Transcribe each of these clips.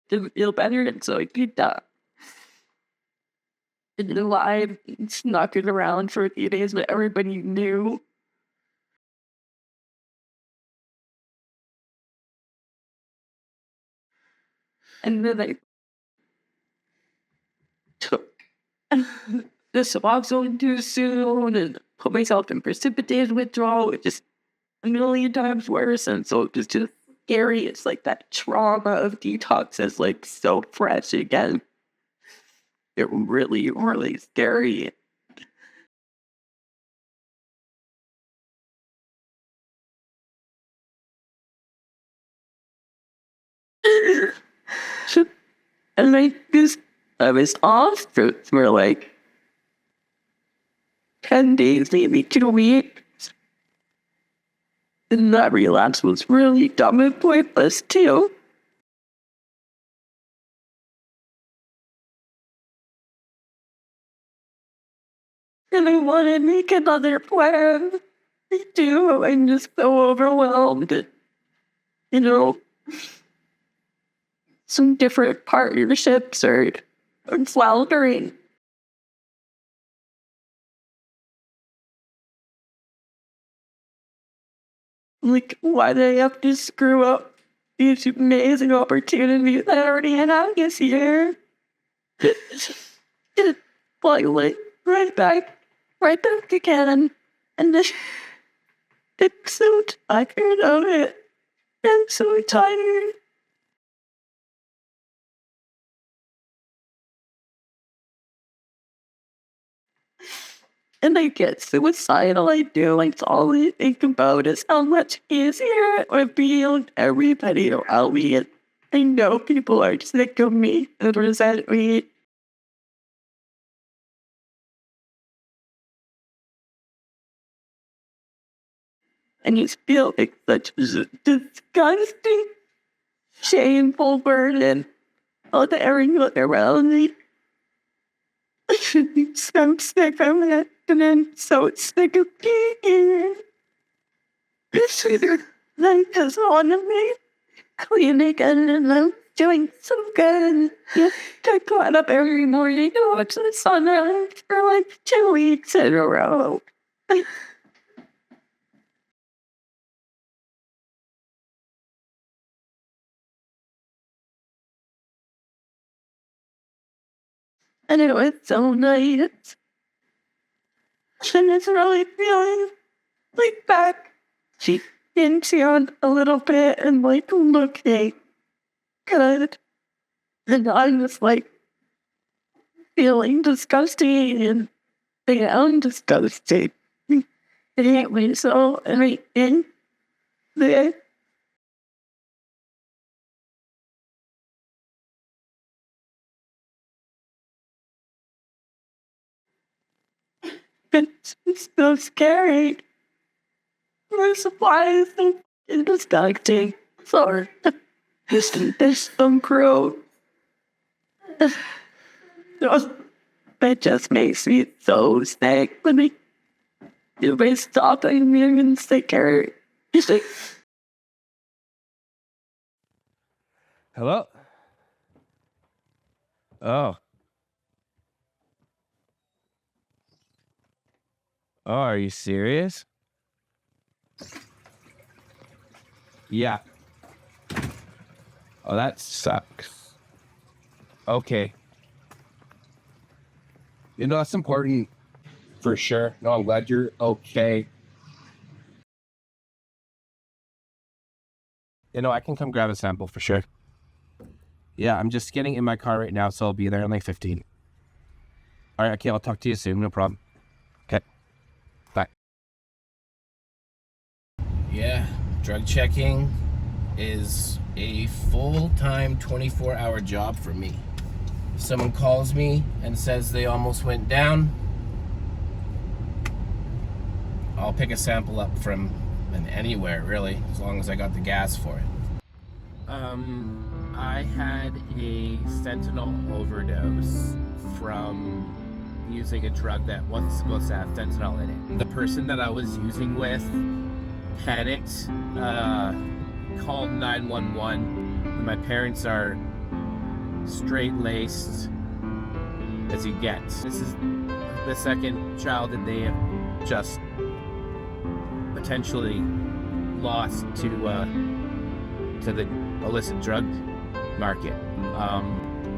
to feel better, and so I did that. And then I snuck it around for a few days, but everybody knew. And then I took the Suboxone too soon and put myself in precipitated withdrawal, which is a million times worse. And so it was just scary. It's like that trauma of detox is like so fresh again. It really, really scary. And I was off for like 10 days, maybe 2 weeks. And that relapse was really dumb and pointless too. And I want to make another plan. I do. I'm just so overwhelmed. You know, some different partnerships are floundering. Like, why did I have to screw up these amazing opportunities that I already had this year? Like, right back again. And then I'm so tired of it. I'm so tired. And I get suicidal, I do. Like, all I think about is how much easier it would be on everybody around me. And I know people are sick of me and resent me. And you feel like such a disgusting, shameful burden on everyone around me. I'm so sick of it, and I'm so sick of being here. I just want to make clean again, and I'm doing so good. Yeah, I got up every morning to watch the sunrise for like 2 weeks in a row. And it was so nice. And it's really feeling like back into a little bit and like looking good. And I'm just like feeling disgusting and I'm disgusting. Anyway, so everything there. It's so scary. My supplies are disgusting. Sorry. There's some growth. It just makes me so sick. Let me stop. I'm even sicker. Hello? Oh. Oh, are you serious? Yeah. Oh, that sucks. Okay. You know, that's important for sure. No, I'm glad you're okay. You know, I can come grab a sample for sure. Yeah, I'm just getting in my car right now, so I'll be there in like 15. All right, okay, I'll talk to you soon. No problem. Okay. Bye. Yeah, drug checking is a full-time 24-hour job for me. If someone calls me and says they almost went down, I'll pick a sample up from anywhere, really, as long as I got the gas for it. I had a fentanyl overdose from using a drug that wasn't supposed to have fentanyl in it. The person that I was using with panicked, called 911. My parents are straight-laced as he gets. This is the second child that they have just potentially lost to the illicit drug market.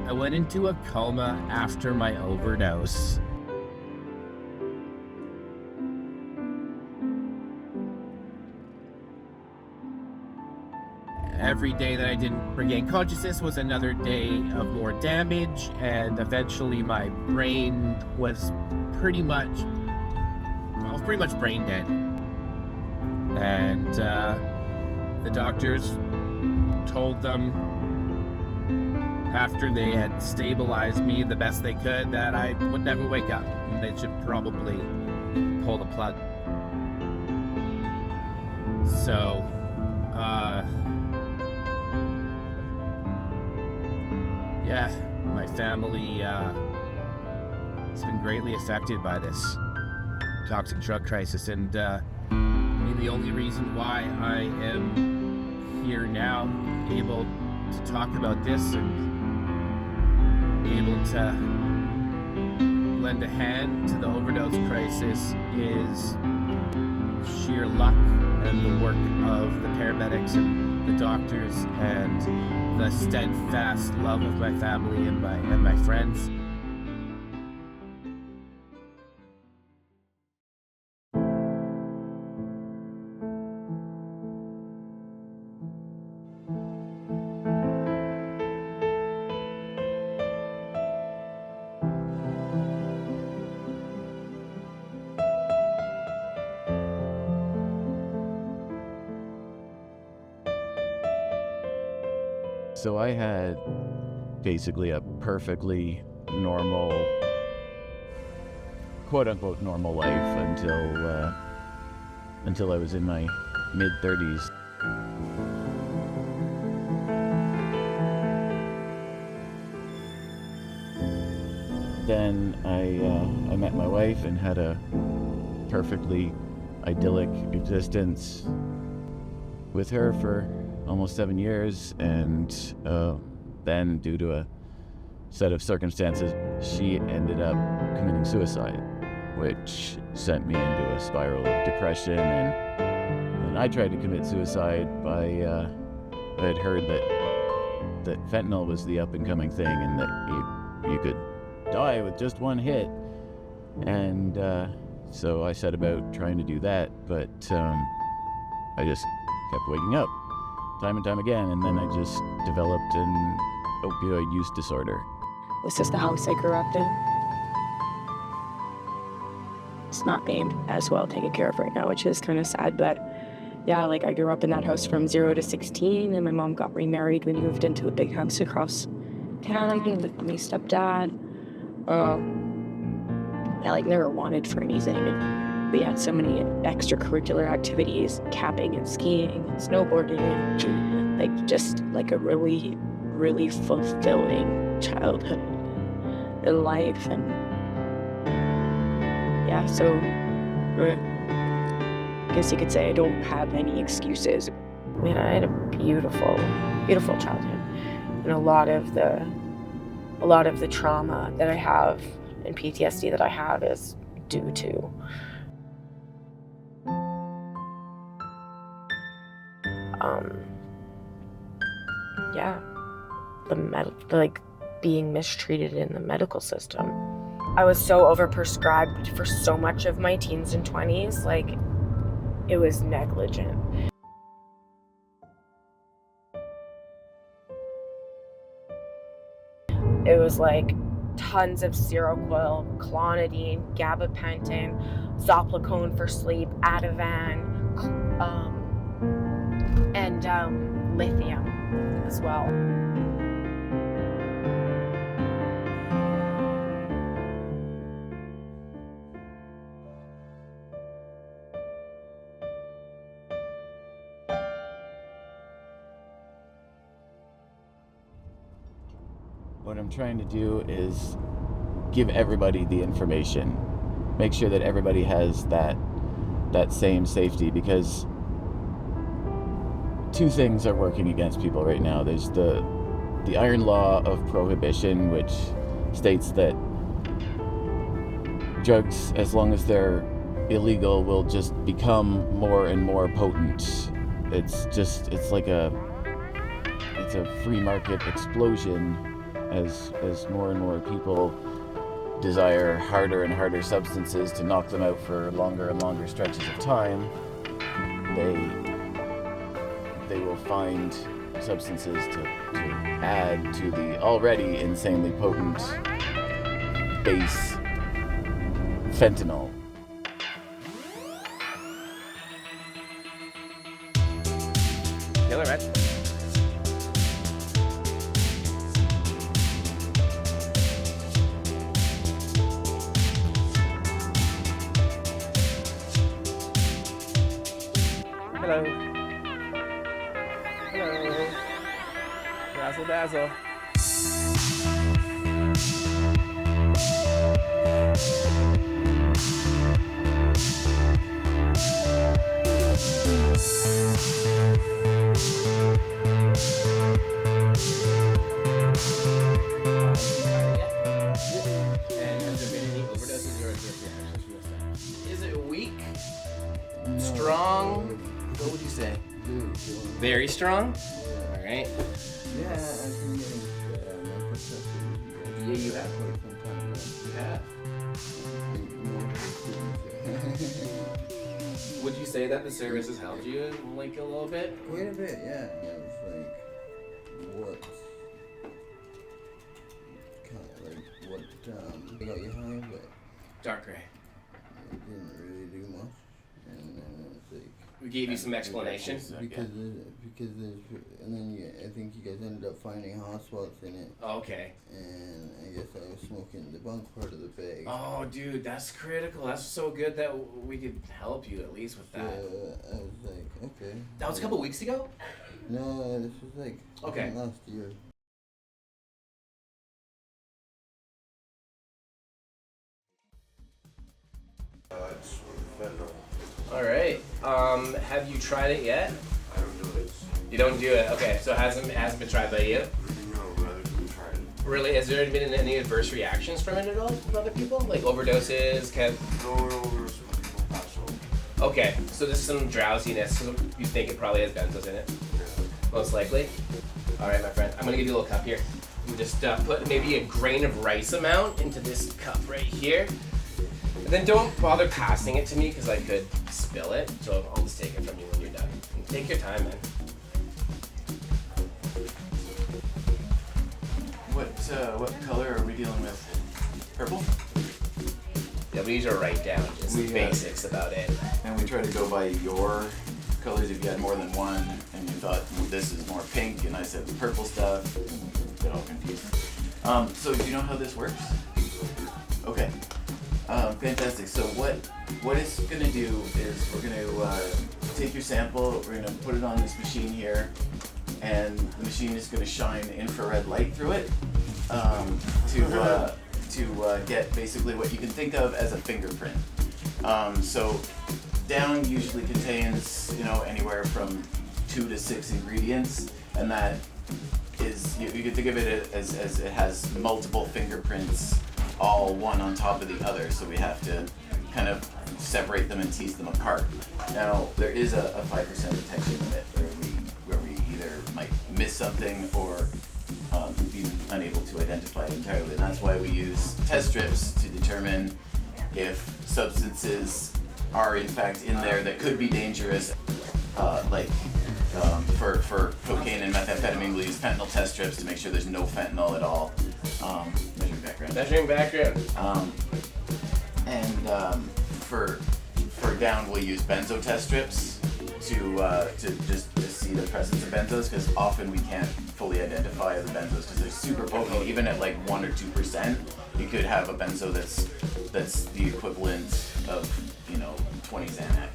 I went into a coma after my overdose. Every day that I didn't regain consciousness was another day of more damage, and eventually my brain was pretty much brain dead. And the doctors told them, after they had stabilized me the best they could, that I would never wake up, and they should probably pull the plug. So, yeah, my family has been greatly affected by this toxic drug crisis, and I mean, the only reason why I am here now, able to talk about this and able to lend a hand to the overdose crisis is sheer luck and the work of the paramedics and the doctors and the steadfast love of my family and my friends. So I had basically a perfectly normal, quote-unquote normal life until I was in my mid-30s. Then I met my wife and had a perfectly idyllic existence with her for almost 7 years, and then due to a set of circumstances, she ended up committing suicide, which sent me into a spiral of depression. And I tried to commit suicide by I had heard that fentanyl was the up-and-coming thing, and that you could die with just one hit. And so I set about trying to do that, but I just kept waking up time and time again, and then I just developed an opioid use disorder. This is the house I grew up in. It's not being as well taken care of right now, which is kind of sad, but yeah, like I grew up in that house from 0 to 16, and my mom got remarried. We moved into a big house across town with my stepdad. I like never wanted for anything. We had so many extracurricular activities, camping and skiing and snowboarding, and like just like a really, really fulfilling childhood and life. And yeah, so I guess you could say I don't have any excuses. Man, I had a beautiful, beautiful childhood, and a lot of the trauma that I have and PTSD that I have is due to like being mistreated in the medical system. I was so overprescribed for so much of my teens and 20s, like it was negligent. It was like tons of Seroquel, Clonidine, gabapentin, Zopiclone for sleep, Ativan, and lithium as well. What I'm trying to do is give everybody the information, make sure that everybody has that same safety, because two things are working against people right now. There's the the iron law of prohibition, which states that drugs, as long as they're illegal, will just become more and more potent. It's like a free market explosion as more and more people desire harder and harder substances to knock them out for longer and longer stretches of time. They will find substances to add to the already insanely potent base fentanyl. Killer, right? Hello. Hello. Dazzle dazzle. And has there been any overdoses or adverse reactions from this time? Is it weak? Strong? What would you say? Very strong? Alright. Yeah, I've been getting my perception. Yeah, you have. Quite some time now. You have. Would you say that the service has helped you like a little bit? Quite a bit, yeah. Yeah, it's like what got you high, but Dark gray. it didn't really do much. And then it's like We gave you some explanation. because there's and then I think you guys ended up finding hot spots in it. Okay. And I guess I was smoking the bunk part of the bag. Oh, dude, that's critical. That's so good that we could help you at least with So that. I was like, okay. That was a couple weeks ago? No, this was like Okay. last year. It's fentanyl. Alright. Have you tried it yet? I don't do it. You don't do it. Okay, so it hasn't been tried by you? No, rather than try it. Really? Has there been any adverse reactions from it at all from other people? Like overdoses? No, there's people pass out. Okay, so there's some drowsiness. So you think it probably has benzos in it? Yeah. Most likely. Alright, my friend. I'm gonna give you a little cup here. You just put maybe a grain of rice amount into this cup right here. And then don't bother passing it to me because I could spill it. So I'll just take it from you when you're done. And take your time, man. What color are we dealing with? Purple? Yeah, we usually write down just the We, basics about it. And we try to go by your colors if you had more than one, and you thought, well, this is more pink, and I said the purple stuff, and you get all confused. So do you know how this works? Okay. Fantastic. So what it's going to do is we're going to take your sample, we're going to put it on this machine here, and the machine is going to shine infrared light through it to get basically what you can think of as a fingerprint. So down usually contains, anywhere from 2 to 6 ingredients, and that is, you can think of it as it has multiple fingerprints, all one on top of the other, so we have to kind of separate them and tease them apart. Now, there is a 5% detection limit where we either might miss something or be unable to identify it entirely, and that's why we use test strips to determine if substances are in fact in there that could be dangerous, for cocaine and methamphetamine, we'll use fentanyl test strips to make sure there's no fentanyl at all. Measuring background. Measuring background. For down, we'll use benzo test strips to just see the presence of benzos, because often we can't fully identify the benzos because they're super potent. Even at like 1 or 2%, you could have a benzo that's the equivalent of 20 Xanax.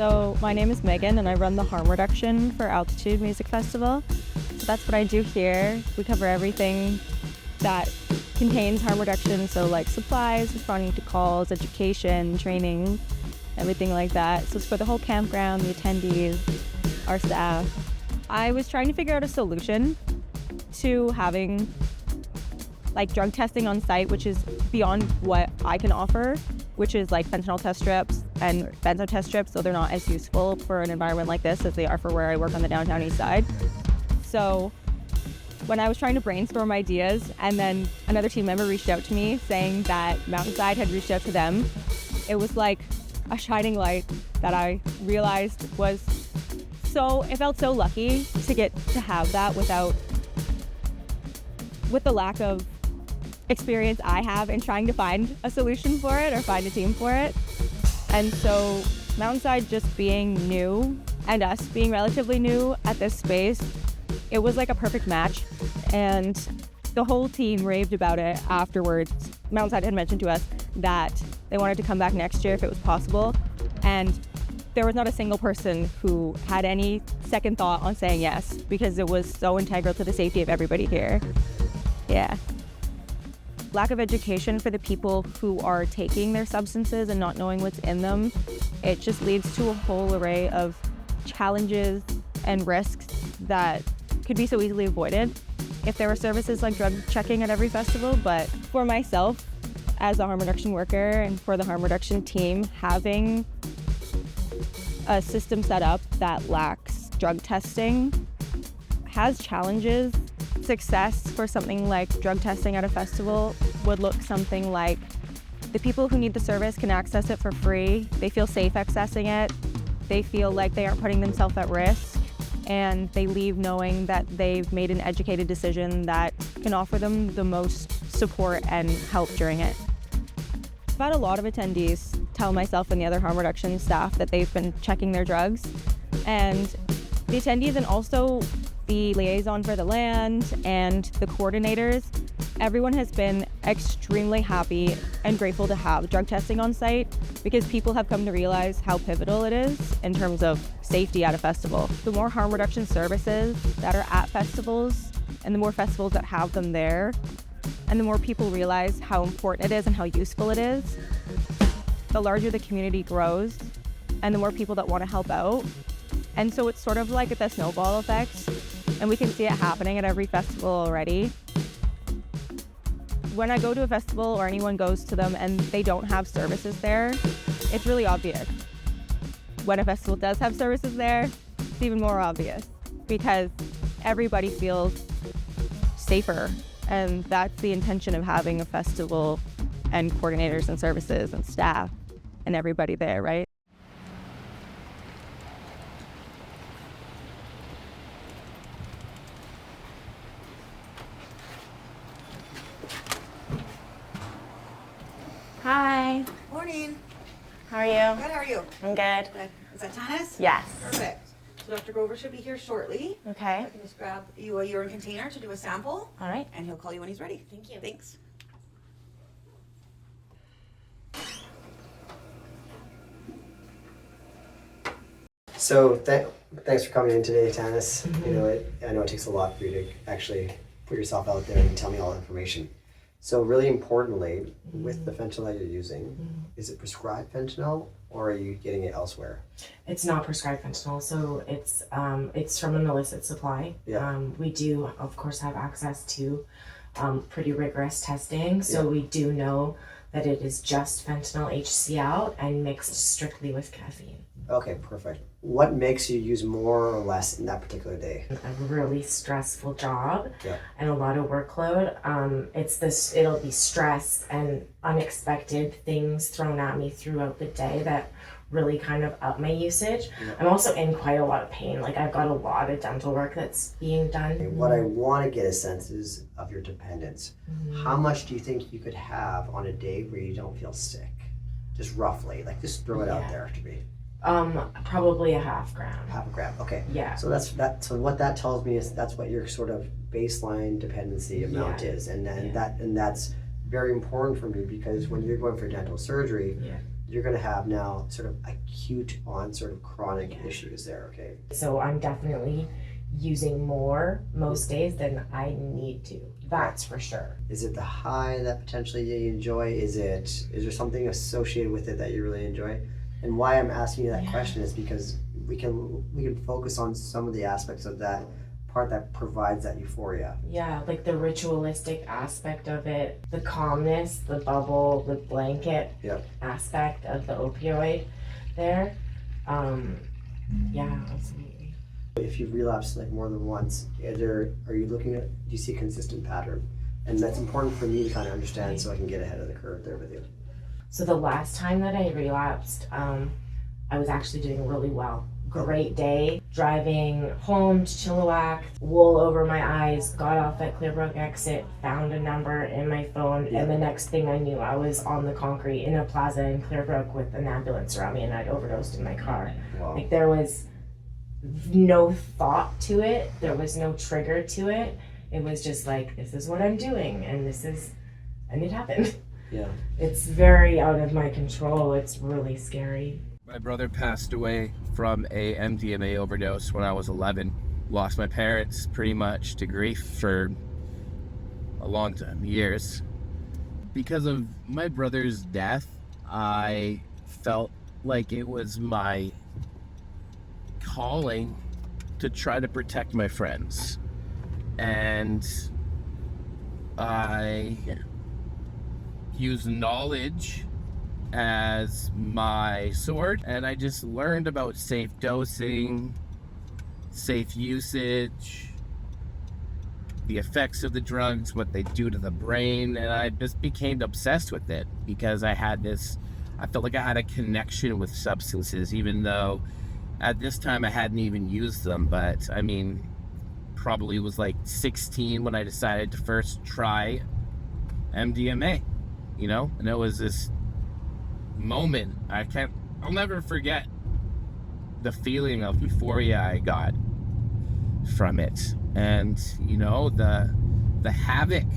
So my name is Megan and I run the Harm Reduction for Altitude Music Festival. So that's what I do here. We cover everything that contains harm reduction, so like supplies, responding to calls, education, training, everything like that. So it's for the whole campground, the attendees, our staff. I was trying to figure out a solution to having like drug testing on site, which is beyond what I can offer, which is like fentanyl test strips and benzo test strips, so they're not as useful for an environment like this as they are for where I work on the downtown east side. So when I was trying to brainstorm ideas, and then another team member reached out to me saying that Mountainside had reached out to them, it was like a shining light that I realized was it felt so lucky to get to have that with the lack of experience I have in trying to find a solution for it or find a team for it. And so Mountainside just being new and us being relatively new at this space, it was like a perfect match. And the whole team raved about it afterwards. Mountainside had mentioned to us that they wanted to come back next year if it was possible. And there was not a single person who had any second thought on saying yes, because it was so integral to the safety of everybody here. Yeah. Lack of education for the people who are taking their substances and not knowing what's in them, it just leads to a whole array of challenges and risks that could be so easily avoided if there were services like drug checking at every festival. But for myself, as a harm reduction worker, and for the harm reduction team, having a system set up that lacks drug testing has challenges. Success for something like drug testing at a festival would look something like the people who need the service can access it for free. They feel safe accessing it. They feel like they aren't putting themselves at risk, and they leave knowing that they've made an educated decision that can offer them the most support and help during it. I've had a lot of attendees tell myself and the other harm reduction staff that they've been checking their drugs, and the attendees and also the liaison for the land and the coordinators, everyone has been extremely happy and grateful to have drug testing on site, because people have come to realize how pivotal it is in terms of safety at a festival. The more harm reduction services that are at festivals, and the more festivals that have them there, and the more people realize how important it is and how useful it is, the larger the community grows and the more people that want to help out. And so it's sort of like the snowball effect, and we can see it happening at every festival already. When I go to a festival or anyone goes to them and they don't have services there, it's really obvious. When a festival does have services there, it's even more obvious, because everybody feels safer, and that's the intention of having a festival and coordinators and services and staff and everybody there, right? Hi. Morning. How are you? Good, how are you? I'm good. Good. Is that Tanis? Yes. Perfect. So Dr. Grover should be here shortly. Okay. I can just grab you a urine container to do a sample, All right. and he'll call you when he's ready. Thank you. Thanks. So thanks for coming in today, Tanis. You know, I know it takes a lot for you to actually put yourself out there and tell me all the information. So really importantly, with the fentanyl that you're using, is it prescribed fentanyl, or are you getting it elsewhere? It's not prescribed fentanyl, so it's from an illicit supply. Yeah. We do, of course, have access to pretty rigorous testing, so we do know that it is just fentanyl HCl and mixed strictly with caffeine. Okay, perfect. What makes you use more or less in that particular day? A really stressful job Yeah. and a lot of workload. It'll be stress and unexpected things thrown at me throughout the day that really kind of up my usage. Yeah. I'm also in quite a lot of pain. Like, I've got a lot of dental work that's being done. What I want to get a sense is of your dependence. How much do you think you could have on a day where you don't feel sick? Just roughly, like just throw it out there to me. Probably a half gram. Half a gram, okay. Yeah. So that's that. So what that tells me is that's what your sort of baseline dependency amount is, and that's very important for me, because when you're going for dental surgery, you're going to have now sort of acute on sort of chronic issues there, okay? So I'm definitely using more most days than I need to. That's for sure. Is it the high that potentially you enjoy? Is there something associated with it that you really enjoy? And why I'm asking you that question is because we can focus on some of the aspects of that part that provides that euphoria. Yeah, like the ritualistic aspect of it, the calmness, the bubble, the blanket aspect of the opioid there. Yeah, absolutely. If you've relapsed like more than once, do you see a consistent pattern? And that's important for me to kind of understand so I can get ahead of the curve there with you. So the last time that I relapsed, I was actually doing really well. Great day, driving home to Chilliwack, wool over my eyes, got off at Clearbrook exit, found a number in my phone, and the next thing I knew, I was on the concrete in a plaza in Clearbrook with an ambulance around me, and I'd overdosed in my car. Wow. Like there was no thought to it, there was no trigger to it. It was just like, this is what I'm doing, and it happened. Yeah. It's very out of my control. It's really scary. My brother passed away from a MDMA overdose when I was 11. Lost my parents pretty much to grief for a long time, years. Because of my brother's death, I felt like it was my calling to try to protect my friends. And I used knowledge as my sword, and I just learned about safe dosing, safe usage, the effects of the drugs, what they do to the brain, and I just became obsessed with it because I felt like I had a connection with substances, even though at this time I hadn't even used them. But I mean, probably was like 16 when I decided to first try MDMA, and it was this moment I'll never forget the feeling of euphoria I got from it, and the havoc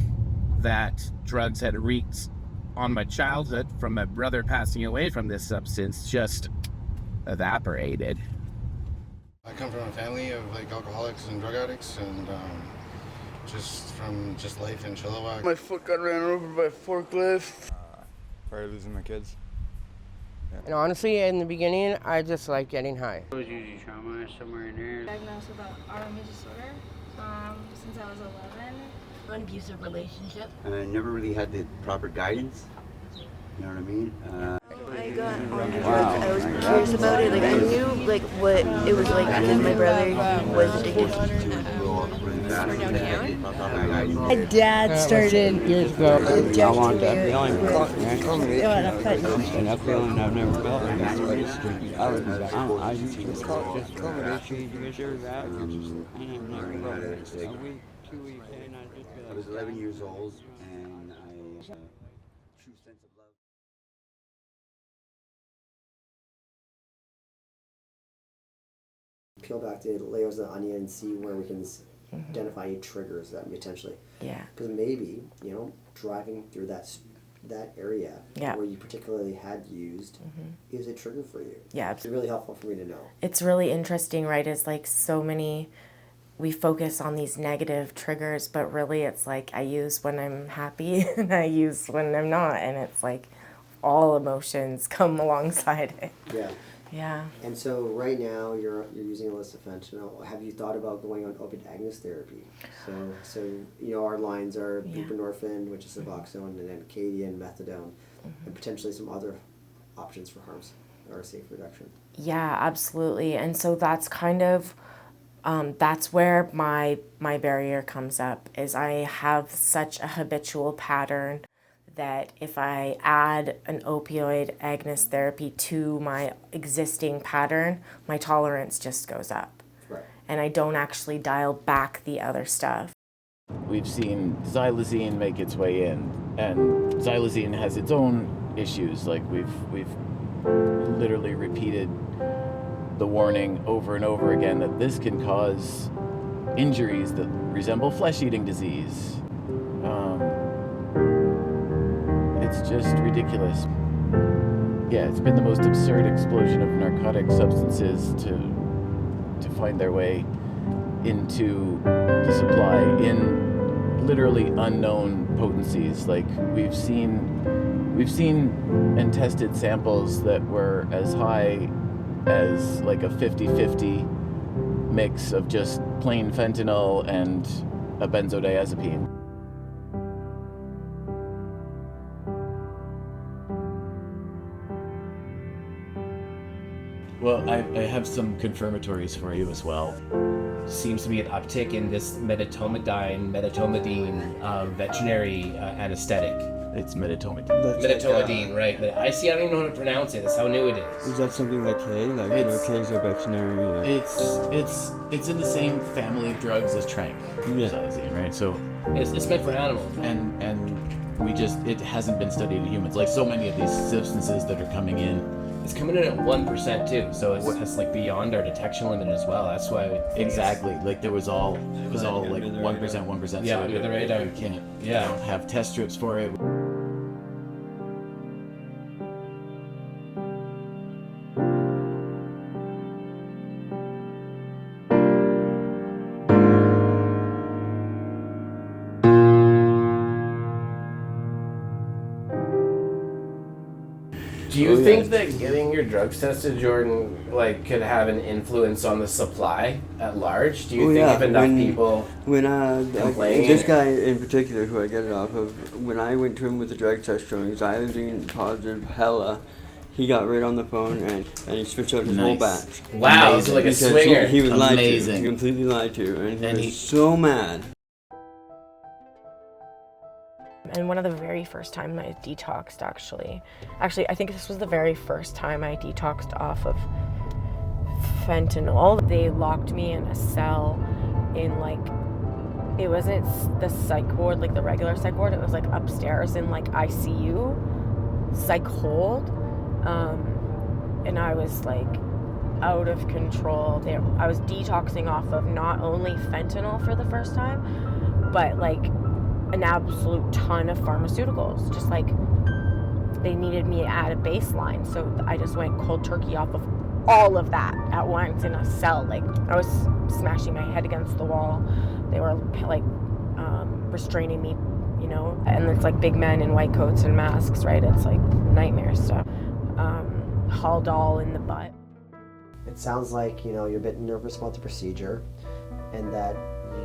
that drugs had wreaked on my childhood from my brother passing away from this substance just evaporated. I come from a family of like alcoholics and drug addicts, and from life in Chilliwack. My foot got ran over by a forklift. Probably losing my kids. And honestly, in the beginning, I just like getting high. It was usually trauma somewhere in there. Diagnosed with RME disorder since I was 11. An abusive relationship. I never really had the proper guidance. You know what I mean? I got onto drugs. I was curious about it. Like I knew like what it was like because my brother was addicted. My dad started years ago. injecting me And that feeling I've never felt. I used to call just combination to get sure that. And I've never felt it. A week, 2 weeks, and I just feel like I was 11 years old, and I true sense of love. Peel back the layers of the onion and see where we can identify any triggers that potentially. Yeah. Because maybe, driving through that area where you particularly had used is a trigger for you. Yeah. It's really helpful for me to know. It's really interesting, right? It's like so many, we focus on these negative triggers, but really it's like I use when I'm happy and I use when I'm not. And it's like all emotions come alongside it. Yeah. Yeah. And so right now you're using illicit fentanyl. Have you thought about going on opiate agonist therapy? So our lines are buprenorphine, which is Suboxone, and then Acadian, methadone, and potentially some other options for harms or safe reduction. Yeah, absolutely. And so that's kind of that's where my barrier comes up, is I have such a habitual pattern that if I add an opioid agonist therapy to my existing pattern, my tolerance just goes up. Right. And I don't actually dial back the other stuff. We've seen xylazine make its way in, and xylazine has its own issues. Like we've literally repeated the warning over and over again that this can cause injuries that resemble flesh-eating disease. It's just ridiculous. Yeah, it's been the most absurd explosion of narcotic substances to find their way into the supply in literally unknown potencies. Like we've seen and tested samples that were as high as like a 50-50 mix of just plain fentanyl and a benzodiazepine. Well, I have some confirmatories for you as well. Seems to be an uptick in this medetomidine veterinary anesthetic. It's medetomidine. Medetomidine, right. But I don't even know how to pronounce it. That's how new it is. Is that something like K? Like, K's a veterinary? It's in the same family of drugs as tranquilizing, right? So it's meant for animals. And we just, it hasn't been studied in humans. Like so many of these substances that are coming in. It's coming in at 1% too, so it's like beyond our detection limit as well. That's why exactly. Like it was all like 1%. Yeah, under the radar. You can't. Yeah. Don't have test strips for it. Do you think that getting your drugs tested, Jordan, like could have an influence on the supply at large? Do you think if enough people complain? This guy in particular, who I get it off of, when I went to him with the drug test showing xylazine positive hella, he got right on the phone and he switched out his whole batch. Wow, it's like a swinger. He was lied to. He completely lied to, and he was so mad. And one of the very first times I detoxed, actually, I think this was the very first time I detoxed off of fentanyl. They locked me in a cell in like, it wasn't the psych ward, like the regular psych ward, it was like upstairs in like ICU, psych hold. And I was like out of control. I was detoxing off of not only fentanyl for the first time, but like an absolute ton of pharmaceuticals. Just like they needed me at a baseline, so I just went cold turkey off of all of that at once in a cell. Like I was smashing my head against the wall. They were like restraining me, you know, and it's like big men in white coats and masks, right? It's like nightmare stuff. Hauled all in the butt. It sounds like, you know, you're a bit nervous about the procedure and that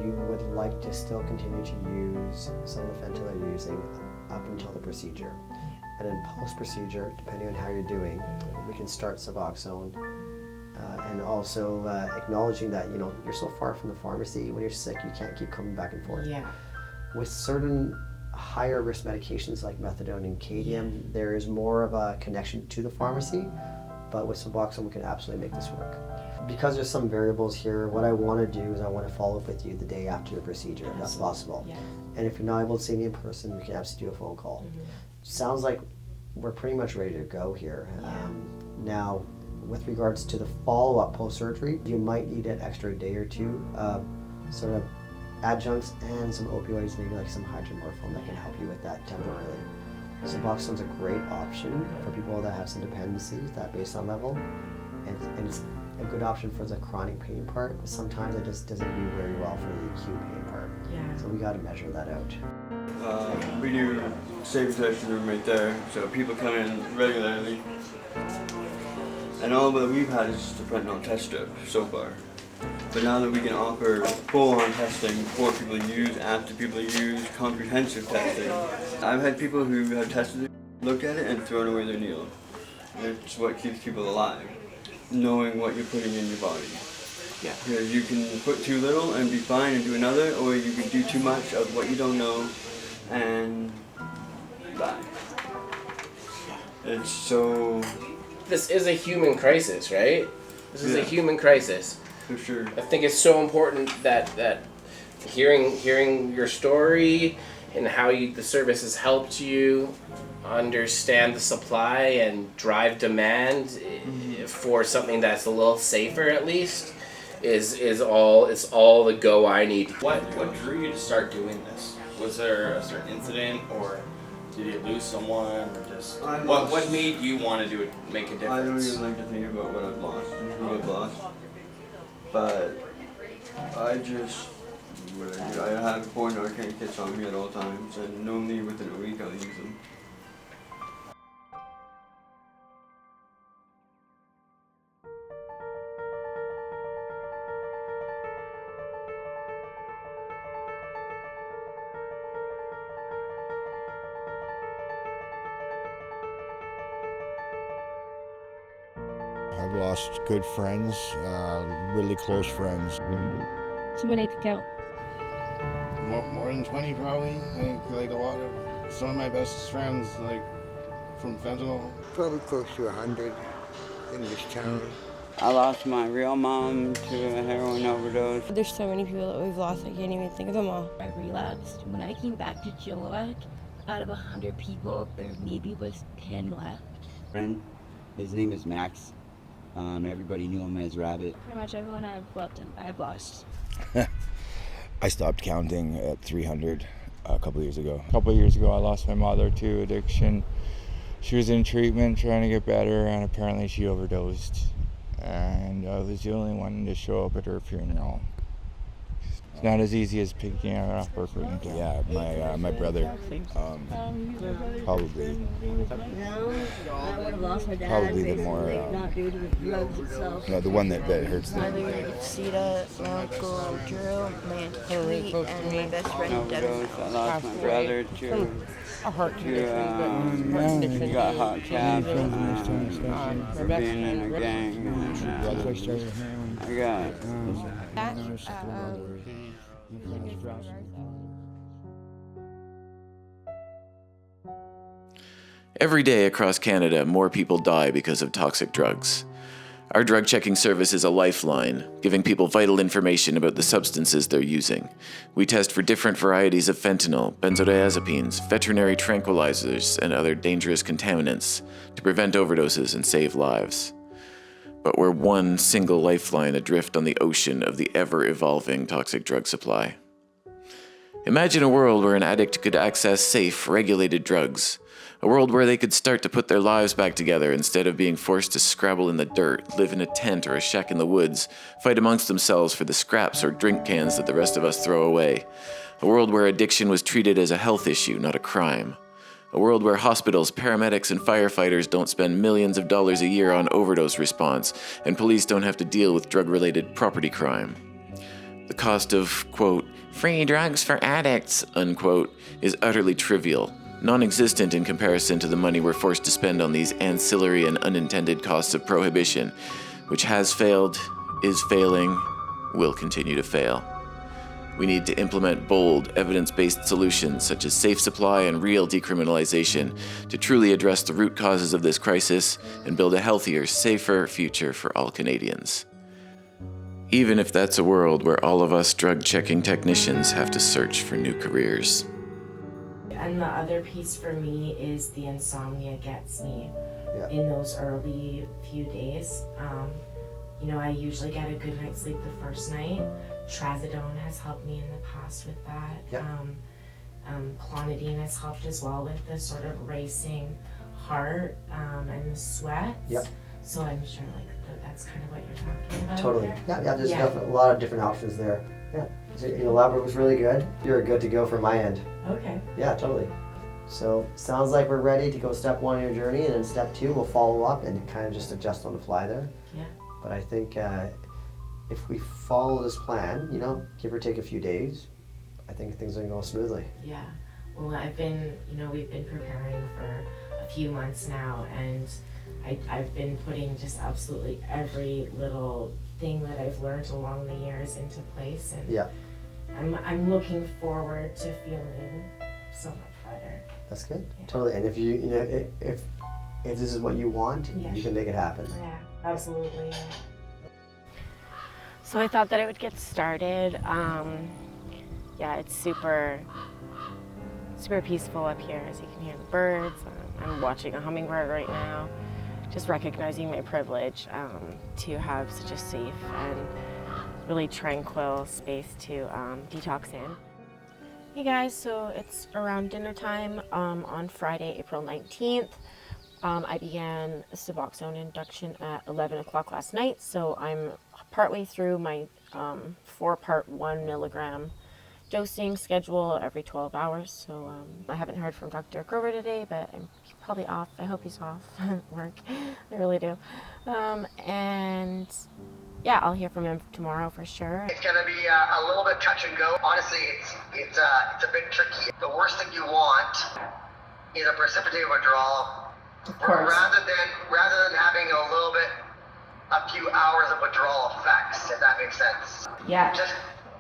you would like to still continue to use some of the fentanyl you're using up until the procedure. And in post-procedure, depending on how you're doing, we can start Suboxone. And also acknowledging that, you know, you're so far from the pharmacy. When you're sick, you can't keep coming back and forth. Yeah. With certain higher risk medications like methadone and cadmium, there is more of a connection to the pharmacy, but with Suboxone we can absolutely make this work. Because there's some variables here, what I want to do is I want to follow up with you the day after your procedure, if that's possible. Yeah. And if you're not able to see me in person, we can absolutely do a phone call. Sounds like we're pretty much ready to go here. Now, with regards to the follow-up post-surgery, you might need an extra day or two sort of adjuncts and some opioids, maybe like some hydromorphone that can help you with that temporarily. Suboxone's a great option for people that have some dependency, that baseline level, and it's a good option for the chronic pain part, but sometimes it just doesn't do very well for the acute pain part. Yeah. So we got to measure that out. We do safe protection room right there, so people come in regularly, and all that we've had is just a fentanyl test strip so far. But now that we can offer full-on testing before people use, after people use, comprehensive testing, I've had people who have tested it, looked at it, and thrown away their needle. It's what keeps people alive, knowing what you're putting in your body. Yeah. Because you can put too little and be fine and do another, or you can do too much of what you don't know and die. It's so... This is a human crisis, right? This is a human crisis. For sure. I think it's so important that hearing your story and how the service has helped you understand the supply and drive demand for something that's a little safer, at least, is all the go I need. What drew you to start doing this? Was there a certain incident, or Did you lose someone, or just I what lost- made you want to do it, make a difference? I don't even like to think about what I've lost and who I've lost. But I just, I have 4 Narcan kits on me at all times, and normally within a week I'll use them. I've lost good friends, really close friends. So many to count. More than 20 probably. I think like a lot of some of my best friends, like from fentanyl. Probably close to 100 in this town. I lost my real mom to a heroin overdose. There's so many people that we've lost, I can't even think of them all. I relapsed. When I came back to Chilliwack, out of 100 people, there maybe was 10 left. Friend, his name is Max. Everybody knew him as Rabbit. Pretty much everyone I've lost. I stopped counting at 300 a couple years ago. A couple of years ago, I lost my mother to addiction. She was in treatment, trying to get better, and apparently she overdosed. And I was the only one to show up at her funeral. It's not as easy as picking her up or putting her down. Yeah, my brother, probably the more, the one that hurts the Mother, Sita, my uncle, Drew, my aunt Haley, and my best friend, Devin. I lost my brother to A heart condition, but he got hot cab for being in a gang. And, I got Every day across Canada, more people die because of toxic drugs. Our drug checking service is a lifeline, giving people vital information about the substances they're using. We test for different varieties of fentanyl, benzodiazepines, veterinary tranquilizers, and other dangerous contaminants to prevent overdoses and save lives. But we're one single lifeline adrift on the ocean of the ever-evolving toxic drug supply. Imagine a world where an addict could access safe, regulated drugs. A world where they could start to put their lives back together instead of being forced to scrabble in the dirt, live in a tent or a shack in the woods, fight amongst themselves for the scraps or drink cans that the rest of us throw away. A world where addiction was treated as a health issue, not a crime. A world where hospitals, paramedics, and firefighters don't spend millions of dollars a year on overdose response, and police don't have to deal with drug-related property crime. The cost of, quote, free drugs for addicts, unquote, is utterly trivial, non-existent in comparison to the money we're forced to spend on these ancillary and unintended costs of prohibition, which has failed, is failing, will continue to fail. We need to implement bold, evidence-based solutions such as safe supply and real decriminalization to truly address the root causes of this crisis and build a healthier, safer future for all Canadians. Even if that's a world where all of us drug-checking technicians have to search for new careers. And the other piece for me is the insomnia gets me in those early few days. I usually get a good night's sleep the first night. Trazodone has helped me in the past with that. Yep. Clonidine has helped as well with the sort of racing heart and the sweats. Yep. So I'm sure that's kind of what you're talking about. Totally. there. Yeah, there's definitely a lot of different options there. Yeah. So, lab work was really good. You're good to go from my end. Okay. Yeah, totally. So sounds like we're ready to go step 1 in your journey, and then step 2 we'll follow up and kind of just adjust on the fly there. Yeah. But I think if we follow this plan, give or take a few days, I think things are gonna go smoothly. Yeah. Well, we've been preparing for a few months now, and I've been putting just absolutely every little thing that I've learned along the years into place, and yeah. I'm looking forward to feeling so much better. That's good. Yeah. Totally. And if if this is what you want, you can make it happen. Yeah, absolutely. So I thought that I would get started. It's super peaceful up here, as you can hear the birds. I'm watching a hummingbird right now. Just recognizing my privilege to have such a safe and really tranquil space to detox in. Hey guys, so it's around dinner time on Friday, April 19th. I began Suboxone induction at 11 o'clock last night, so I'm partway through my 4-part 1 milligram dosing schedule every 12 hours. So I haven't heard from Dr. Grover today, but I'm probably off. I hope he's off work. I really do. And yeah, I'll hear from him tomorrow for sure. It's gonna be a little bit touch and go. Honestly, it's a bit tricky. The worst thing you want is a precipitated withdrawal. Of course. Rather than having a few hours of withdrawal effects, if that makes sense. Yeah.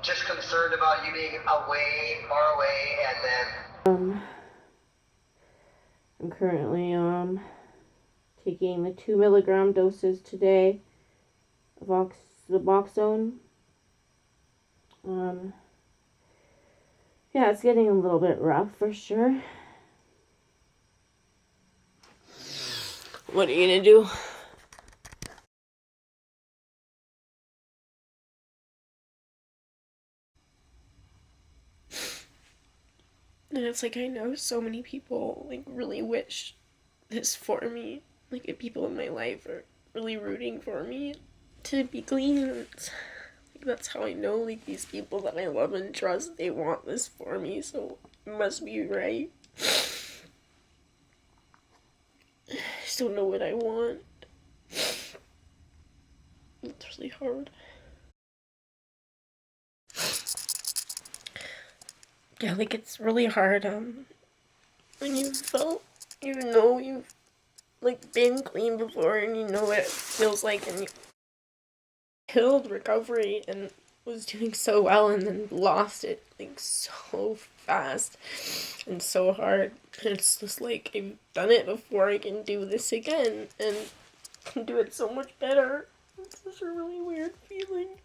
Just concerned about you being away, far away, and then. I'm currently taking the 2 milligram doses today of Suboxone. Yeah, it's getting a little bit rough for sure. What are you gonna do? And it's like I know so many people like really wish this for me. Like people in my life are really rooting for me to be clean. Like, that's how I know like these people that I love and trust, they want this for me, so it must be right. I just don't know what I want. It's really hard. Yeah, like it's really hard when you know you've like been clean before and you know what it feels like, and you killed recovery and was doing so well and then lost it like so fast and so hard. And it's just like I've done it before, I can do this again and can do it so much better. It's such a really weird feeling.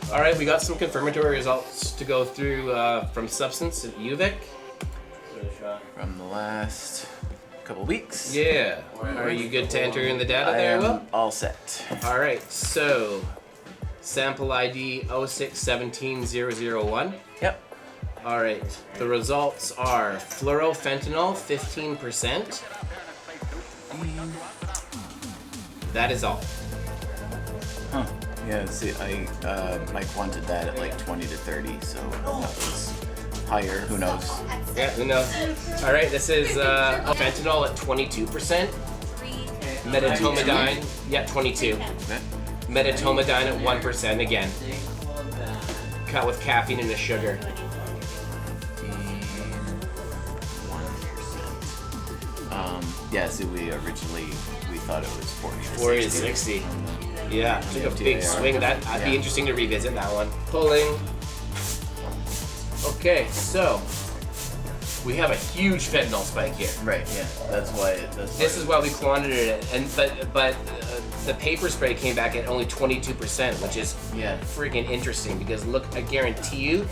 All right, we got some confirmatory results to go through from substance at UVic. From the last couple weeks. Yeah. Are you good to enter in the data there, Will? All set. All right, so sample ID 0617001. Yep. All right, the results are fluorofentanyl 15%. That is all. Huh. Yeah, see, Mike wanted that at like 20 to 30, so that was higher. Who knows? Yeah, who knows? All right, this is fentanyl at 22%. Medetomidine, yeah, 22. Okay. Medetomidine at 1% again. Cut with caffeine and a sugar. 1%. Yeah, see, we thought it was 40 to 60. 40 to 60. Yeah, took a big swing. That'd be interesting to revisit that one. Pulling. Okay, so we have a huge fentanyl spike here. Right. Yeah. That's why. This is why we quantitated it, and but the paper spray came back at only 22%, which is freaking interesting because look, I guarantee you,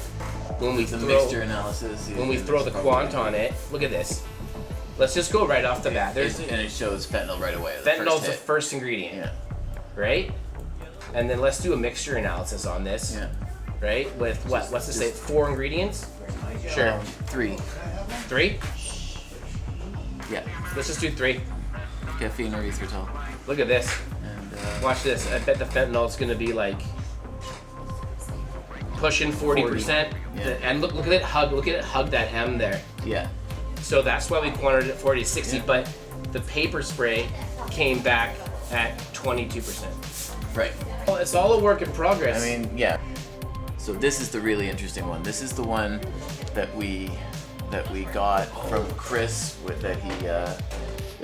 when we the throw mixture analysis, when we throw the quant on it, look at this. Let's just go right off the bat. And it shows fentanyl right away. Fentanyl's the first ingredient. Yeah. Right? And then let's do a mixture analysis on this. Yeah. Right? With what? Let's just say 4 ingredients? Sure. 3. 3? Yeah. Let's just do 3. Caffeine or erythritol. Look at this. And watch this. I bet the fentanyl's gonna be like pushing 40%. Yeah. And look at it hug. Look at it hug that M there. Yeah. So that's why we quantited at 40 to 60. But the paper spray came back at 22%. Right. Well, it's all a work in progress. I mean, yeah. So this is the really interesting one. This is the one that we got from Chris that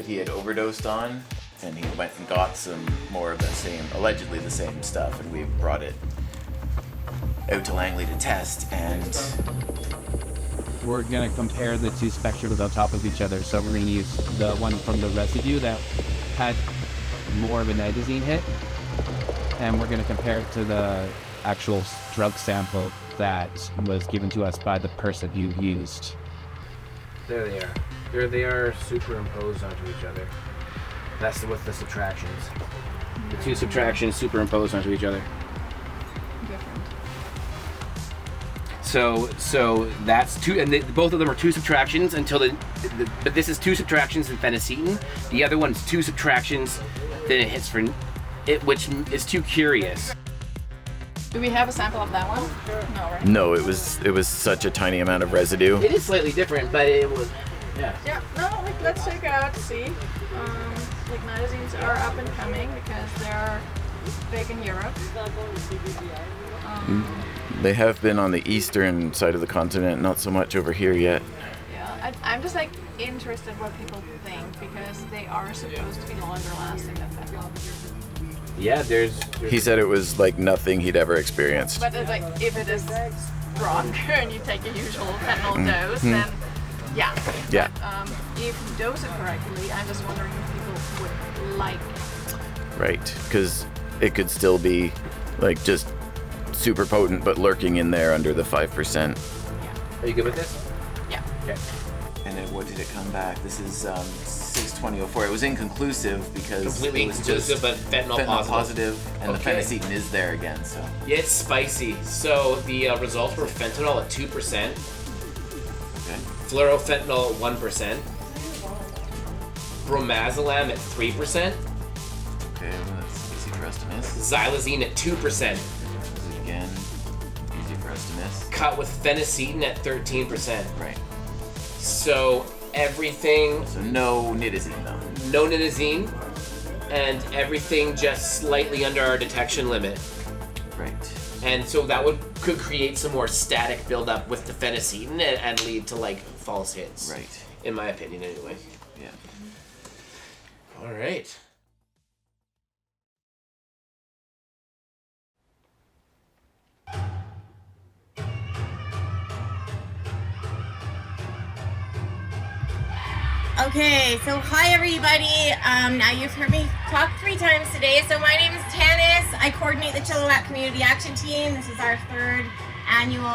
he had overdosed on, and he went and got some more of the same, allegedly the same stuff, and we brought it out to Langley to test, and we're going to compare the two spectrums on top of each other. So we're going to use the one from the residue that had more of a nitazene hit, and we're going to compare it to the actual drug sample that was given to us by the person who used. There they are. There they are, superimposed onto each other. That's with the subtractions. The two subtractions superimposed onto each other. So that's two, and both of them are two subtractions until but this is two subtractions in phenacetin. The other one's two subtractions, then it hits for it, which is too curious. Do we have a sample of that one? No, right? No, it was such a tiny amount of residue. It is slightly different, but it was, yeah. Yeah, no, like, let's check it out, see. Like nitazines are up and coming because they're big in Europe. They have been on the eastern side of the continent, not so much over here yet. Yeah, I'm just like interested what people think because they are supposed to be longer lasting than fentanyl. Yeah, there's He said it was like nothing he'd ever experienced. But it's like if it is stronger and you take a usual fentanyl dose, then yeah. Yeah. But, if you dose it correctly, I'm just wondering if people would like it. Right, because it could still be like just super potent, but lurking in there under the 5%. Are you good with this? Yeah. Okay. And then what did it come back? This is 62004. It was inconclusive because Completely it was inconclusive, just but fentanyl positive, and Okay. the phenacetin is there again. So Yeah, it's spicy. So the results were fentanyl at 2%, okay, fluorofentanyl at 1%, bromazolam at 3%, okay, well, that's easy for us to miss. xylazine at 2%, Again, easy for us to miss. cut with phenacetin at 13%. Right. So everything, So no nitazene though. no nitazene, and everything just slightly under our detection limit. Right. And so that could create some more static buildup with the phenacetin and lead to like false hits. Right. In my opinion, anyway. Yeah. All right. Okay, so hi everybody. Now you've heard me talk 3 times today. So my name is Tanis. I coordinate the Chilliwack Community Action Team. This is our 3rd annual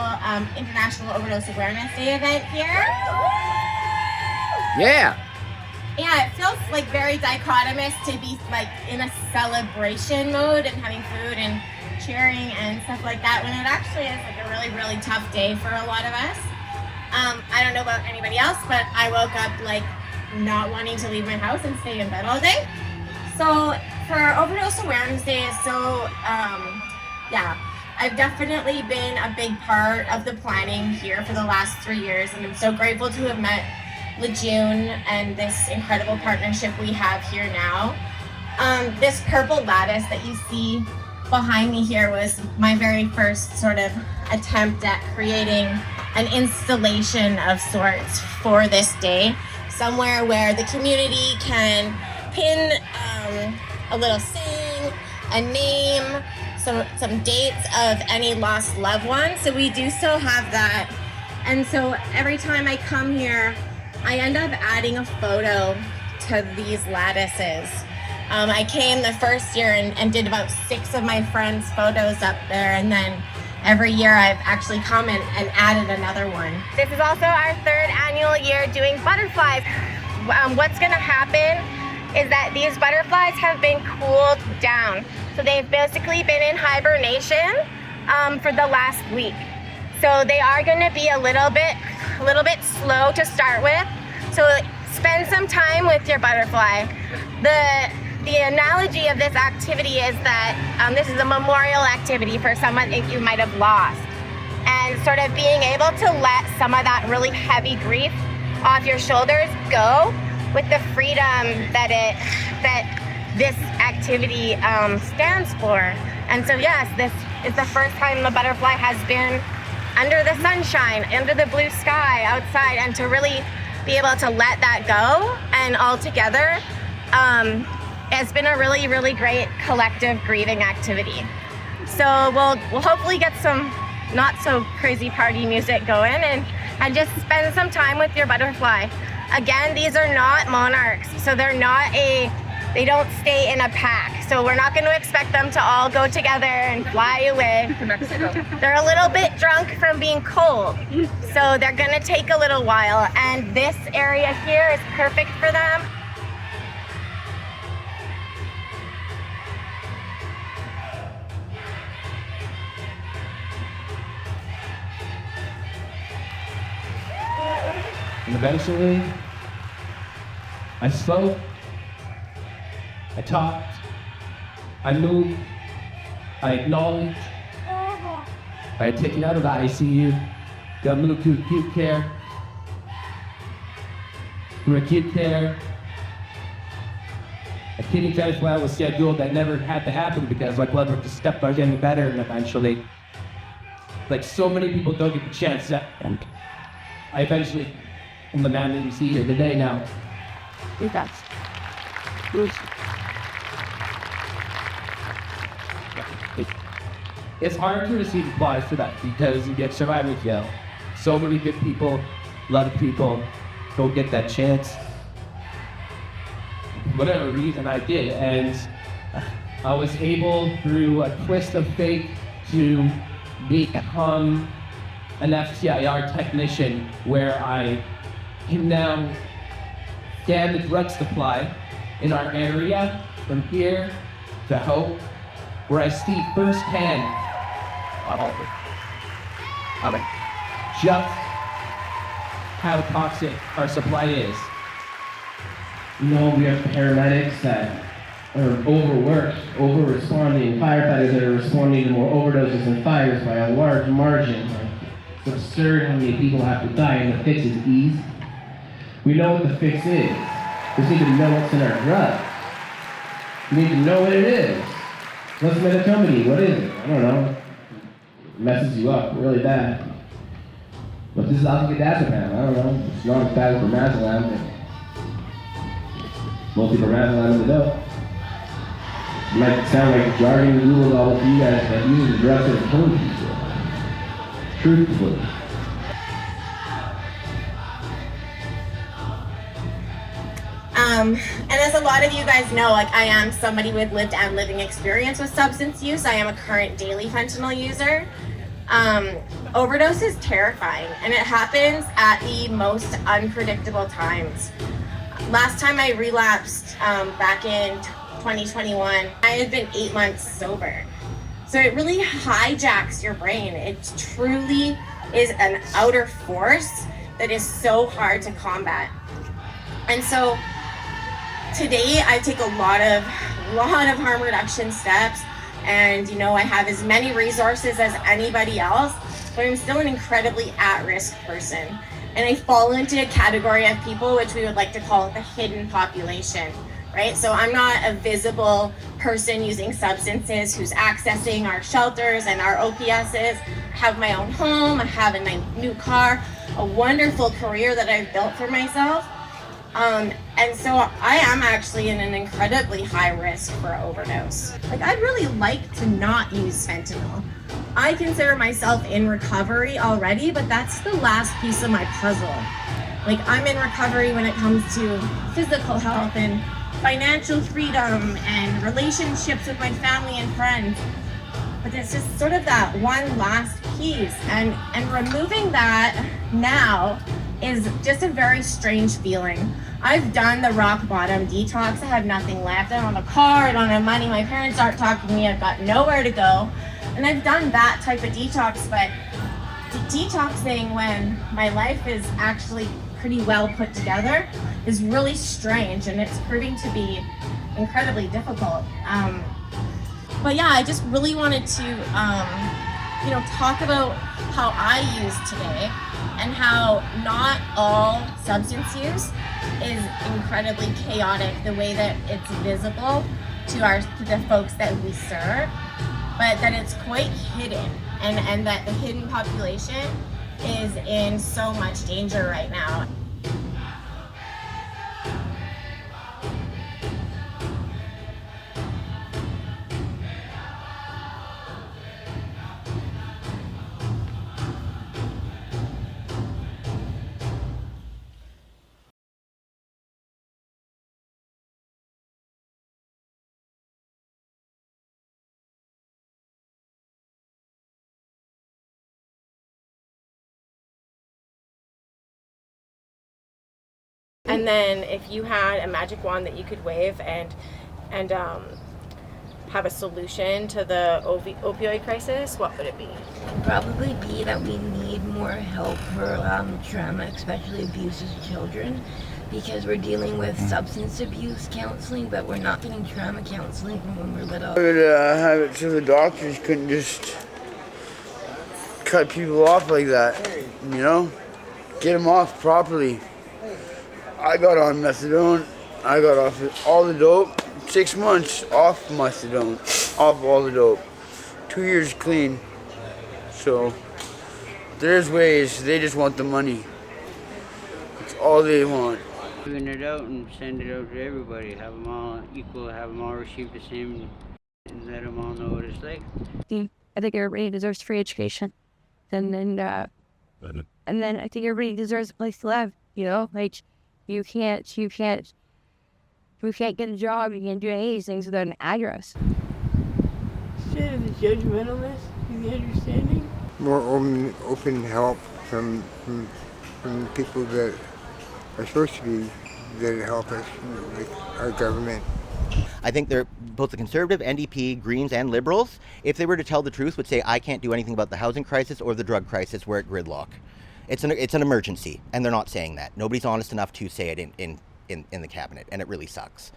International Overdose Awareness Day event here. Yeah. Yeah, it feels like very dichotomous to be like in a celebration mode and having food and cheering and stuff like that when it actually is like a really, really tough day for a lot of us. I don't know about anybody else, but I woke up like not wanting to leave my house and stay in bed all day. So for Overdose Awareness Day, yeah, I've definitely been a big part of the planning here for the last 3 years, and I'm so grateful to have met Lejeune and this incredible partnership we have here now. This purple lattice that you see behind me here was my very first sort of attempt at creating an installation of sorts for this day, somewhere where the community can pin a little saying, a name, some dates of any lost loved ones. So we do still have that. And so every time I come here, I end up adding a photo to these lattices. I came the first year and did about 6 of my friends' photos up there, and then every year I've actually come and added another one. This is also our 3rd annual year doing butterflies. What's gonna happen is that these butterflies have been cooled down. So they've basically been in hibernation for the last week. So they are gonna be a little bit slow to start with. So spend some time with your butterfly. The analogy of this activity is that this is a memorial activity for someone that you might have lost. And sort of being able to let some of that really heavy grief off your shoulders go with the freedom that this activity stands for. And so yes, this is the first time the butterfly has been under the sunshine, under the blue sky, outside, and to really be able to let that go and all together, it's been a really, really great collective grieving activity. So we'll hopefully get some not so crazy party music going and and just spend some time with your butterfly. Again, these are not monarchs, so they don't stay in a pack. So we're not going to expect them to all go together and fly away. They're a little bit drunk from being cold, so they're going to take a little while, and this area here is perfect for them. And eventually, I spoke, I talked, I moved, I acknowledged, I had taken out of the ICU, got moved to acute care. From acute care, a kidney transplant was scheduled that never had to happen because my blood work just kept on getting better, and eventually, like so many people don't get the chance that, and I eventually am the man that you see here today now. It's hard to receive applause for that because you get survivor guilt. So many good people, a lot of people don't get that chance. Whatever reason I did, and I was able through a twist of fate to become an FTIR technician where I can now scan the drug supply in our area from here to Hope, where I see firsthand just how toxic our supply is. You know, we have paramedics that are overworked, over-responding, firefighters that are responding to more overdoses and fires by a large margin. It's absurd how many people have to die, and the fix is ease. We know what the fix is. We just need to know what's in our drugs. We need to know what it is. What's methamphetamine? What is it? I don't know. It messes you up really bad. But this is alpha-diazepam. I don't know. It's not as bad as bromazepam, but multi-bromazepam in the dope. It might sound like jargon Google all to you guys, but these are the drugs that are told you so. Truthfully. And as a lot of you guys know, like I am somebody with lived and living experience with substance use. I am a current daily fentanyl user. Overdose is terrifying, and it happens at the most unpredictable times. Last time I relapsed back in 2021, I had been 8 months sober. So it really hijacks your brain. It truly is an outer force that is so hard to combat. And so today I take a lot of harm reduction steps, and you know, I have as many resources as anybody else, but I'm still an incredibly at-risk person. And I fall into a category of people which we would like to call the hidden population, right? So I'm not a visible person using substances who's accessing our shelters and our OPSs. I have my own home, I have a new car, a wonderful career that I've built for myself. And so I am actually in an incredibly high risk for overdose. Like, I'd really like to not use fentanyl. I consider myself in recovery already, but that's the last piece of my puzzle. Like, I'm in recovery when it comes to physical health and financial freedom and relationships with my family and friends. But it's just sort of that one last piece. And removing that now is just a very strange feeling. I've done the rock bottom detox. I have nothing left. I don't have a car, I don't have money, my parents aren't talking to me, I've got nowhere to go. And I've done that type of detox, but detoxing when my life is actually pretty well put together is really strange, and it's proving to be incredibly difficult. But yeah, I just really wanted to talk about how I use today and how not all substance use is incredibly chaotic the way that it's visible to the folks that we serve, but that it's quite hidden, and that the hidden population is in so much danger right now. And then if you had a magic wand that you could wave and have a solution to the opioid crisis, what would it be? Probably be that we need more help for trauma, especially abuse of children, because we're dealing with substance abuse counseling, but we're not getting trauma counseling from when we're little. I would have it so the doctors couldn't just cut people off like that, you know? Get them off properly. I got on methadone. I got off all the dope. 6 months off methadone, off all the dope. 2 years clean. So there's ways. They just want the money. It's all they want. Giving it out and send it out to everybody. Have them all equal. Have them all receive the same, and let them all know what it's like. I think everybody deserves free education, and then I think everybody deserves a place to live. You know, like you can't get a job, you can't do any of these things without an address. Instead of the judgmentalness and the understanding. More open help from people that are supposed to be there to help us, like our government. I think they're both the Conservative, NDP, Greens, and Liberals, if they were to tell the truth, would say, I can't do anything about the housing crisis or the drug crisis. We're at gridlock. It's an emergency, and they're not saying that. Nobody's honest enough to say it in the cabinet, and it really sucks.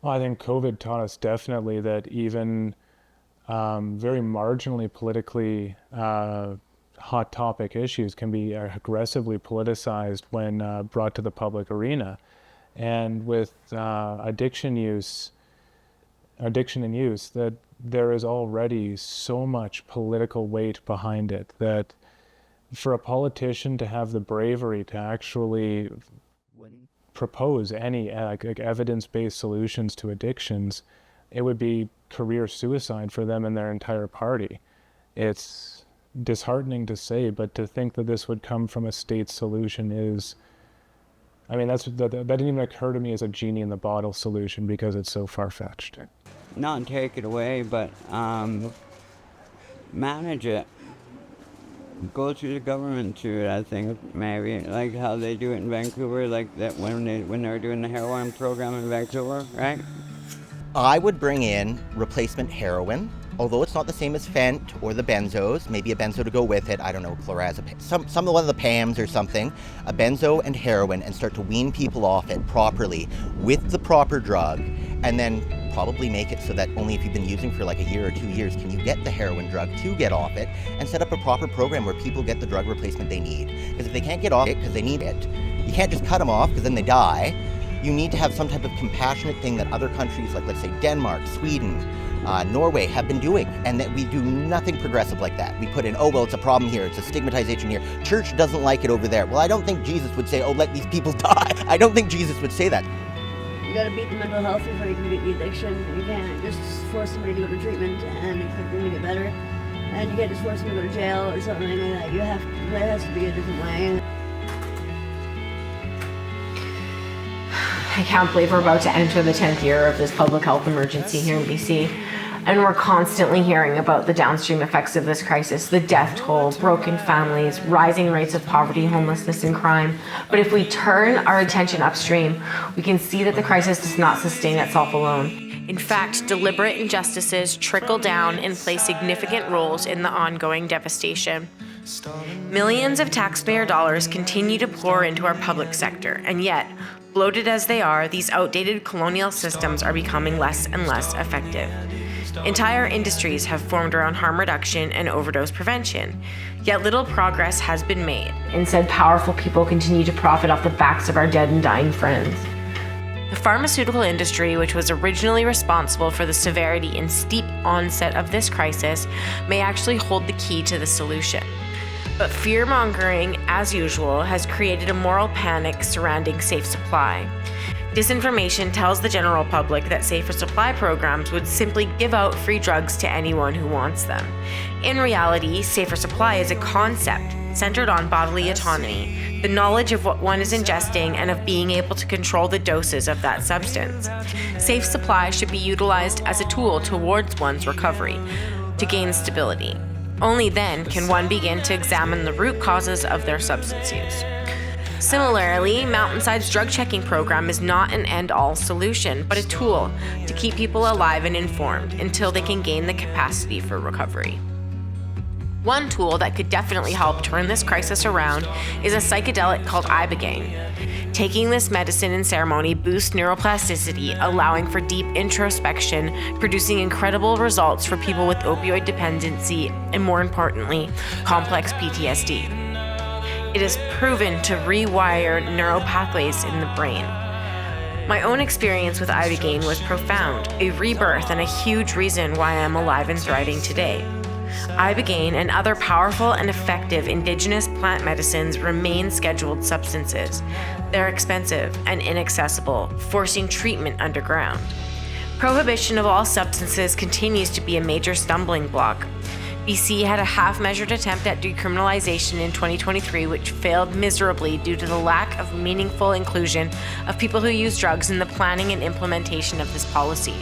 Well, I think COVID taught us definitely that even very marginally politically hot topic issues can be aggressively politicized when brought to the public arena. And with addiction and use, that there is already so much political weight behind it that for a politician to have the bravery to actually propose any evidence-based solutions to addictions, it would be career suicide for them and their entire party. It's disheartening to say, but to think that this would come from a state solution is, I mean, that didn't even occur to me as a genie in the bottle solution because it's so far-fetched. Not take it away, but manage it. Go through the government to it, I think, maybe, like how they do it in Vancouver, like that when they were doing the heroin program in Vancouver, right? I would bring in replacement heroin, although it's not the same as Fent or the benzos, maybe a benzo to go with it, I don't know, clorazepam, one of the PAMs or something, a benzo and heroin, and start to wean people off it properly with the proper drug, and then probably make it so that only if you've been using for like a year or 2 years can you get the heroin drug to get off it, and set up a proper program where people get the drug replacement they need. Because if they can't get off it because they need it, you can't just cut them off because then they die. You need to have some type of compassionate thing that other countries like, let's say, Denmark, Sweden, Norway have been doing, and that we do nothing progressive like that. We put in, oh, well, it's a problem here, it's a stigmatization here. Church doesn't like it over there. Well, I don't think Jesus would say, oh, let these people die. I don't think Jesus would say that. You gotta beat the mental health before you can beat the addiction. You can't just force somebody to go to treatment and expect them to get better. And you can't just force them to go to jail or something like that. There has to be a different way. I can't believe we're about to enter the 10th year of this public health emergency here in BC. And we're constantly hearing about the downstream effects of this crisis, the death toll, broken families, rising rates of poverty, homelessness, and crime. But if we turn our attention upstream, we can see that the crisis does not sustain itself alone. In fact, deliberate injustices trickle down and play significant roles in the ongoing devastation. Millions of taxpayer dollars continue to pour into our public sector, and yet, bloated as they are, these outdated colonial systems are becoming less and less effective. Entire industries have formed around harm reduction and overdose prevention, yet little progress has been made. Instead, powerful people continue to profit off the backs of our dead and dying friends. The pharmaceutical industry, which was originally responsible for the severity and steep onset of this crisis, may actually hold the key to the solution. But fear-mongering, as usual, has created a moral panic surrounding safe supply. Disinformation tells the general public that safer supply programs would simply give out free drugs to anyone who wants them. In reality, safer supply is a concept centered on bodily autonomy, the knowledge of what one is ingesting and of being able to control the doses of that substance. Safe supply should be utilized as a tool towards one's recovery, to gain stability. Only then can one begin to examine the root causes of their substance use. Similarly, Mountainside's drug checking program is not an end-all solution, but a tool to keep people alive and informed until they can gain the capacity for recovery. One tool that could definitely help turn this crisis around is a psychedelic called ibogaine. Taking this medicine in ceremony boosts neuroplasticity, allowing for deep introspection, producing incredible results for people with opioid dependency and, more importantly, complex PTSD. It is proven to rewire neural pathways in the brain. My own experience with ibogaine was profound, a rebirth and a huge reason why I am alive and thriving today. Ibogaine and other powerful and effective indigenous plant medicines remain scheduled substances. They're expensive and inaccessible, forcing treatment underground. Prohibition of all substances continues to be a major stumbling block. BC had a half-measured attempt at decriminalization in 2023, which failed miserably due to the lack of meaningful inclusion of people who use drugs in the planning and implementation of this policy.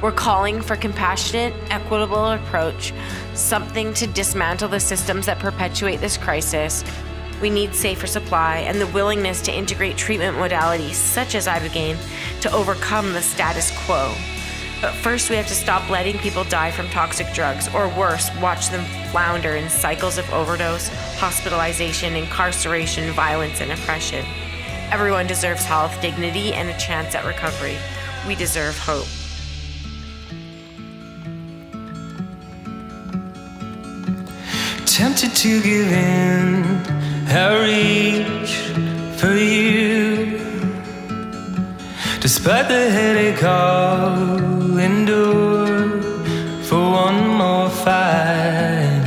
We're calling for compassionate, equitable approach, something to dismantle the systems that perpetuate this crisis. We need safer supply and the willingness to integrate treatment modalities such as ibogaine to overcome the status quo. But first, we have to stop letting people die from toxic drugs, or worse, watch them flounder in cycles of overdose, hospitalization, incarceration, violence, and oppression. Everyone deserves health, dignity, and a chance at recovery. We deserve hope. Tempted to give in, I reach for you. Despite the headache I'll endure for one more fight.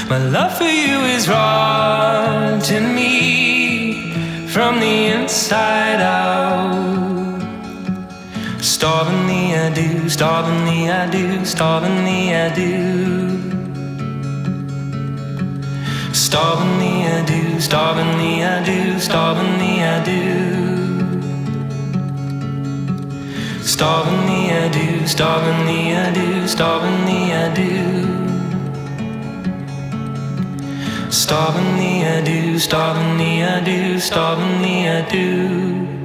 My love for you is rotting me from the inside out. Starving the I do, starving the I do, starving the I do. Starving the I do, starving the I do, starving the I do. Starving the I do, starving the I do, starving the I do. Starving the I do, starving the I do, starving the I do.